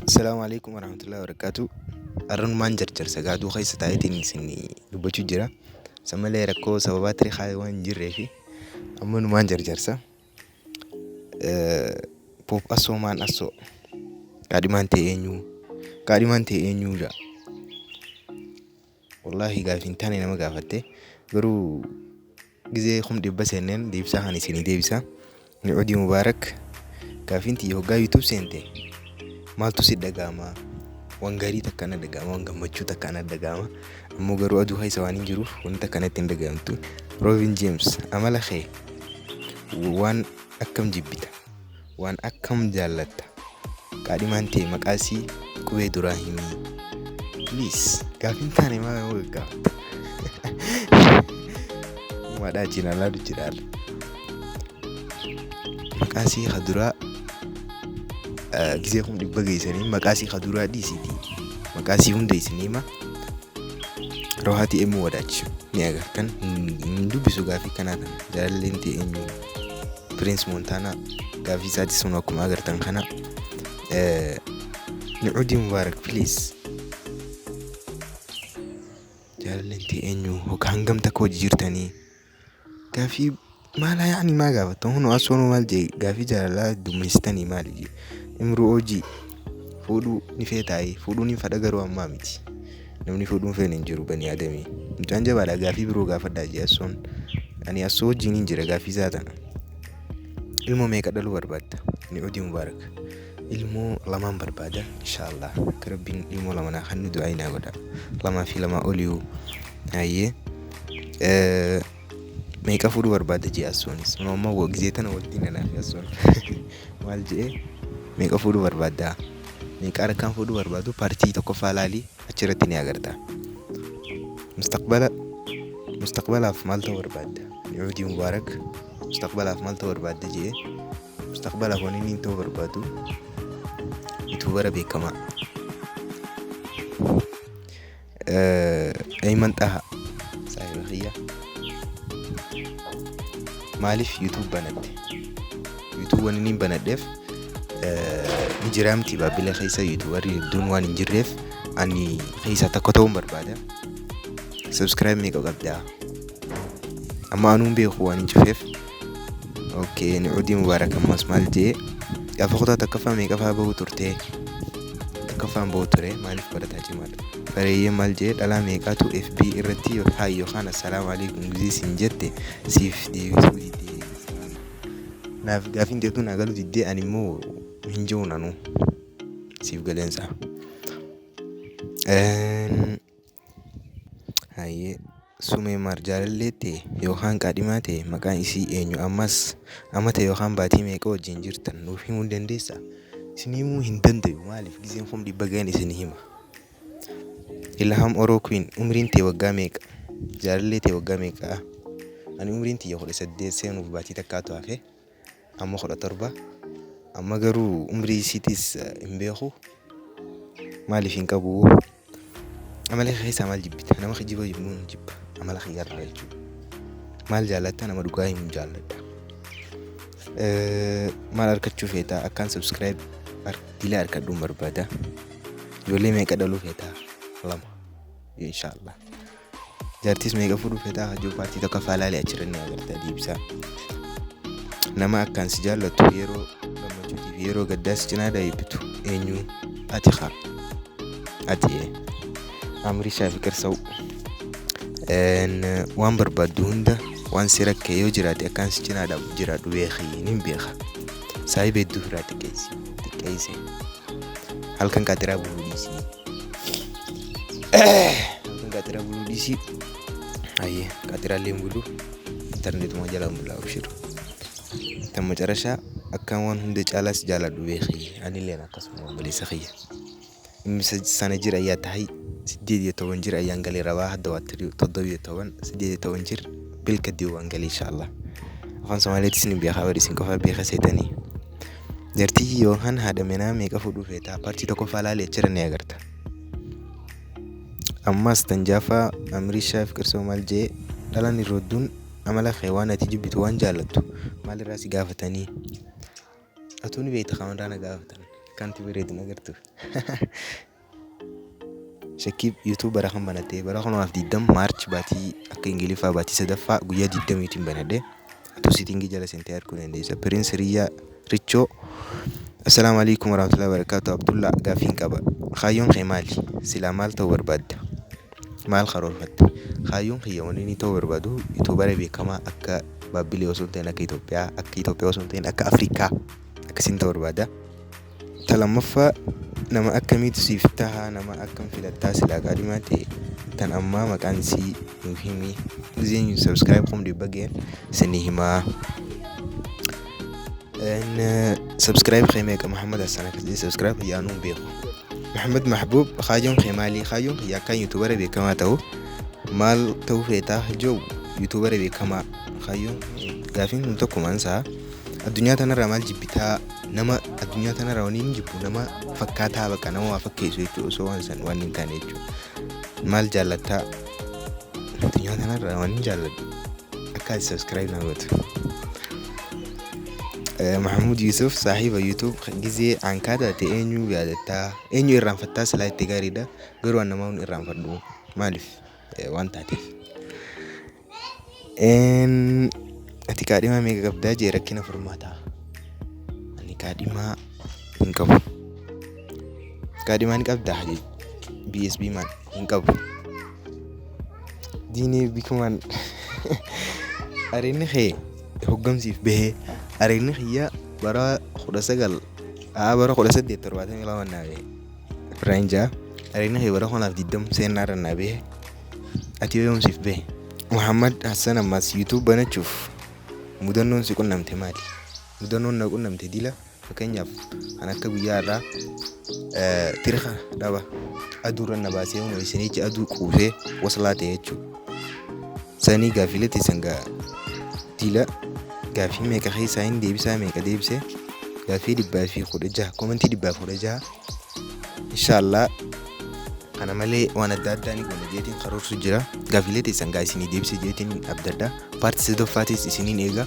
Assalamualaikum warahmatullahi wabarakatuh. Arran maan jarjarsa gaaduu keessa taa'eetiin isin dubbachuu jira. Sammalee rakkoo sababaa tarii waan hin jirreefi amma numaan jarjarsa. Poof asoo maan asoo kaadhimaan ta'e eenyu? Kaadhimaan ta'e eenyudha? Wallaahi gaafiin taane nama gaafatte garuu gizee kum dhibba seenneen deebisaa kan isinii deebisa. Ni'udii Mubaarak gaafiin tiyya hoggaa YouTube seente maaltu si dhaga'ama? Waan gaarii takka na dhaga'ama, waan gammachuu takka na dhaga'ama. Ammoo garuu aduu keessa waan hin jiruuf wanta kanatti hin dhaga'amtu. Roovin James amala kee waan akkam jibbita? Waan akkam jaallatta? Kaadhimaan ta'e maqaasii qubee duraa himii. Please gaafiin taane maa gaafata? Maadhaa cinaalaa jiraadha. Maqaasii haduraa gizee kun dhibba geessanii maqaasii haduraa dhiisiti. Maqaasii hunda isinima rohaati emu wadaachi ni agartan hin dubbisu gaafii kanaa kana jaalalleen ta'e eenyu Prince Montana gaafii isaatis sun akkuma agartan kana Ni'udii Mubaarak please jaalalleen ta'e eenyu hangam takka hojii jirtanii gaafii maala yaani maa gaafatan hunoo asoonuu maal jee gaafii jaalalaa dummeessitanii maali jee imruu hojii fuudhuu ni feetaayi fuudhuu ni fadha garuu ammaa miti namni fuudhuun feene hin jiru bani aadamii mucaan jabaadha gaafii biroo gaafadhaa jee asoon ani asoo wajjin hin jira gaafii isaa tana ilmoo meeqa dhaluu barbaadda Ni'udii Mubaarak ilmoo lamaan barbaada inshaallah karabbiin ilmoo lamanaa kan nu du'aa inaa godha lamaa fi lamaa oliyuu ayyee meeqa fuudhuu barbaadda jee asoonis amma gizee tana walitti nanaaf asoon maal jee meeqa fuudhuu barbaadda meeqa harkaan fuudhuu barbaadu paartii tokkoffaa laalii achirratti ni agarta mustaqbalaaf maal ta'uu barbaadda Ni'udii Mubaarak mustaqbalaaf maal ta'uu barbaadda jee mustaqbalaaf waan inni ta'uu barbaadu yuutuubara beekamaa Ayman Xahaa saahiba kiyya maaliif YouTube banatte YouTube waan inni banadheef ni jiraamti baabila keessa YouTuberii hedduun waan hin jirreef ani keessa takka ta'uun barbaada subscribe meeqa qabdaa amma anuun beeku waan hin cufeef okay Ni'udii Mubaarak ammas maal jee gaafa kutaa takkaffaa meeqafaa bahuu turtee takkaffaan bahuu ture maaliif barataa cimaadha bareeyyee maal jee dhalaa meeqaatu FB irratti yookaan assalaamu alaikum gizee siin jette siif deebisuu diddee naaf gaafiin teetu naa galuu diddee ani immoo hin jiru nanuu siif galeensa hayyee sumee maar jaalallee ta'e yookaan kaadhimaa ta'e maqaan isii eenyu ammas amata yookaan baatii meeqa wajjin jirtan nuuf himuu dandeessaa isinii himuu hin dandayu maaliif gizeen kun dhibba ga'an isinii hima Ilham Oroo Queen umriin ta'e waggaa meeqa jaalallee ta'e waggaa meeqa ani umriin tiyya 18 seenuuf baatii takkaatu hafe amma 17 amma garuu umrii isiitis hin beeku maaliif hin qabu amala keessaa maal jibbita nama kijiba jibbuun jibba amala kiyyarra jechuudha maal jaallatta nama dhugaa himu jaalladha maal argachuu feetaa akkaan subscribe diilee argadhuun barbaada ijoollee meeqa dhaluu feetaa 2 inshaallah jaartis meeqa fuudhuu feetaa hajuu paartii tokko faalaalee achirranne agartaa deebisaa nama akkaan si jaallatu yeroo gammachuutiif yeroo gaddaas cinaa daayibbitu eenyu ati haa ati amrii shaafikar sa'u waan barbaaddu hunda waan si rakkee yoo jiraate akkaan si cinaa jiraadhu beekii nin beeka saayii beedduu firaa xiqqeesse halkan qaatiraa buluu dhiisii halkan qaatiraa buluu dhiisii ayyee qaatiraallee hin buluu intarneetuma jalaan bulaa obshiru tamma carashaa akkaan waan hunda caalaas jaaladhu beekii anilleen akkasuma obboleessa kiyya inni sana jira ayyaa tahay 8 jira ayyaan galee rabaa hadda waatti 7 jira bilka diiwaan galee inshaallah afaan Somaaliitis ni beekaa waliin qofa beeka seetanii jartii yookaan haadha manaa meeqa fuudhuu feetaa paartii tokko faalaalee achirra ni agarta ammas tanjaafa amrishaa fi qirsoo maal jee dhalan irroodduun amala xeewaan ati jibbitu waan jaallattu maal irraa si gaafatanii atuuni beekta kamandaana gaafatan kanti bareedina agartu shakkii YouTube bara kan banatee bara 2020 Maarch baatii akka Ingiliffaa baatii sadaffaa guyyaa 20tiin banadhe atu sitingi jala sentee arguu dandeessa Prince Riyaa Richo. Assalaamu alaykum warahmatullahi wabarakatuh. Abdullah gaafiin qaba kaayyoon kee maali silaa maal ta'uu barbaadda maal karoorfatte kaayyoon kiyya wanni inni ta'uu barbaadu YouTubera beekamaa akka Baabbilee osoo hin ta'in akka Itoophiyaa osoo hin ta'in akka Afrikaa akkasiin ta'uu barbaada. Lammaffaa nama akkamiitu siif taha nama akkam filattaa silaa qaadhimaa ta'e tan ammaa maqaan isii nuuf himi uzeen subscribe kom dhibba ga'een isinii himaa subscribe kee meeqa Muhammad Hassan akkasii subscribe yaanuun beeku Muhammad Mahbub kaayyoon kee maali kaayyoon kiyya akkaan YouTubera beekamaa ta'u maal ta'uu feetaa joo YouTubera beekamaa kaayyoon gaafiin kun tokkumaan isaa addunyaa tanarraa maal jibbitaa nama addunyaa tanarraa waniin jibbu nama fakkaataa bakka nama waa fakkeessu jechuudha osoo waan san waan hin taane jechuudha maal jaallattaa addunyaa tanarraa waniin jaalladhu akka ati subscribe na gootu Mahmud Yusuf saahiba YouTube gisee aankaata ta'e eenyu yaadataa eenyu irraanfattaa silaa itti gaariidha garuu an namaa irraanfadhu maaliif waan taateef ati kaadhimaa meeqa qabdaa jee rakkina furmaataa ani kaadhimaa hin qabu kaadhimaa ni qabdaa jee BSB man hin qabu diinee bikumaan areenni kee hoggamsiif bahee areenni kiyya bara 1870 naawee Ranger areenni kee bara 2020 seenaa irra naawee ati yoomsiif bahe Muhammad Hassan ammas YouTube banachuuf mudannoon si qunnamte maali mudannoon na qunnamte dila fakkeenyaaf kan akka guyyaa irraa tirxa dhaba aduurra na baasee uumama isinichi aduu quufee waslaa ta'e jechuudha sanii gaafilee teessan dila gaafii meeqa keessaa hin deebisaa meeqa deebisee gaafii 116 komentii 116 inshallah kana malee waan adda addaa ni goona jeetiin karoorsu jira gaafilee teessan isinii deebisee jeetiin abdadda paartii sadoffaatis isiniin eega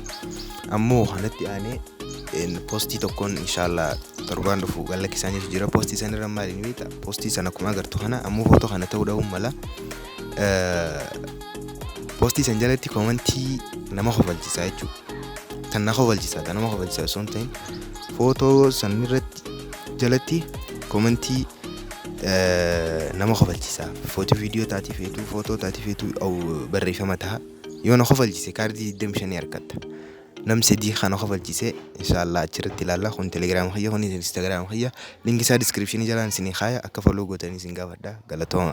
ammoo kanatti aanee postii tokkoon inshallah torbaan dhufu gallakkisaanis jira postii sanirra maali ni beekta postii sana akkuma agartu kana ammoo footoo kana ta'uu dhabuun mala postii san jalatti komentii nama kofalchisaa jechuudha kan na kofalchisaa kan nama kofalchisaa osoo hin ta'in footoo sanirratti jalatti komentii nama kofalchisaa footoo viidiyoo taati feetu footoo taati feetu au barreeffama ta'a yoo na kofalchise kaardii 25 harkatta nam sedii kana kofalchise inshallah achirratti ilaalla kun Telegram khayya kun Instagram khayya linki isaa description jalaan isinii khaya akka follow gootanii isin gaafadha galatooma